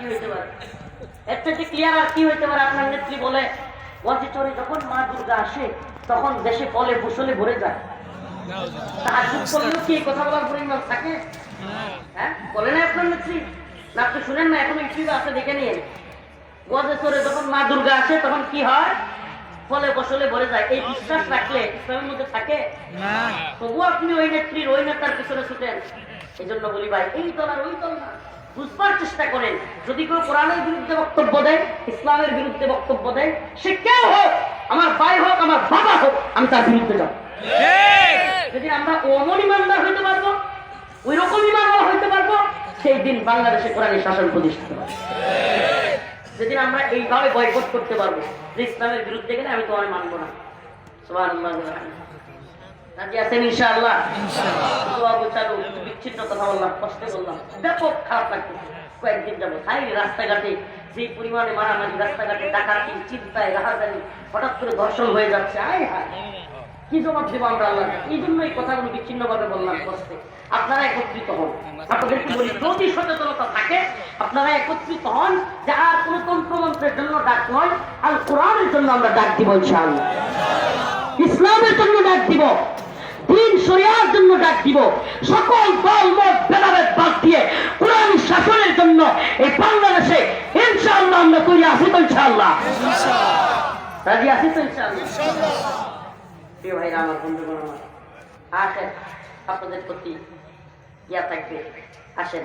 কি হইতে পারে? এর থেকে ক্লিয়ার আর কি হইতে পারে? আপনার নেত্রী বলে ওয়াজে চড়ে যখন মা দুর্গা আসে তখন দেশে ফলে ফসলে ভরে যায়। তাহাজ্জুদ করলেও কি এই কথা বলার পরিমাণ থাকে? হ্যাঁ, বলে না আপনার নেত্রী? না আপনি শুনেন না? এখন ইউটিউবে আছে, দেখে নিয়ে। ওয়াজে চড়ে যখন মা দুর্গা আসে তখন কি হয়? ফলে ফসলে ভরে যায়। এই বিশ্বাস রাখলে ইসলামের মধ্যে থাকে না। তবু আপনি ওই নেত্রীর ওই নেতার পিছনে ছুটেন। এই জন্য বলি ভাই, এই দল আর ওই দল না, বুঝবার চেষ্টা করেন। যদি কেউ কোরআনের বিরুদ্ধে বক্তব্য দেয়, ইসলামের বিরুদ্ধে বক্তব্য দেয়, সে কেউ হোক, আমার ভাই হোক, আমার বাবা হোক, আমি তার বিরুদ্ধে যাব। যদি আমরা অমন ইমানদার হইতে পারবো, ওই রকম ইমানওয়ালা হইতে পারবো, সেই দিন বাংলাদেশে কোরআনের শাসন প্রতিষ্ঠিত হবে। যেদিন আমরা এইভাবে বয়কট করতে পারবো যে ইসলামের বিরুদ্ধে গেলে আমি তোমার মানবো না। সুবহানাল্লাহ। রাজি আছেন ইনশাআল্লাহ? বিচ্ছিন্ন কথা বললাম, কষ্ট বললাম, ব্যাপক খারাপ লাগতেছে। কয়েকদিন যাবো তাই রাস্তাঘাটে যে পরিমাণে মারামারি, রাস্তাঘাটে ডাকাতি, চিন্তায় রাহাজানি, হঠাৎ করে ধর্ষণ হয়ে যাচ্ছে। আয় হায়, কি জবাব দেবো আমরা আল্লাহ? এই জন্য এই কথাগুলো বিচ্ছিন্ন ভাবে বললাম, কষ্টে। আপনারা একত্রিত হন। আপনাদেরকে বলি, যদি সচেতনতা থাকে আপনারা একত্রিত হন, যে আর কোন তন্ত্রমন্ত্রের জন্য ডাক নয়, আল কোরআনের জন্য আমরা ডাক দিব ইনশাআল্লাহ। ইসলামের জন্য ডাক দিব, দিন শরিয়ার জন্য ডাক দিব, সকল দল মত ভেদাভেদ বাদ দিয়ে কোরআন শাসনের জন্য এই বাংলাদেশে ইনশাআল্লাহ আমরা তৈরি আছি তো ইনশাআল্লাহ। রাজি আছি তো ইনশাআল্লাহ? প্রিয় ভাইরা আমার, বন্ধুগণ আমার, আসেন আপনাদের প্রতি ইয়া থাকবে, আসেন।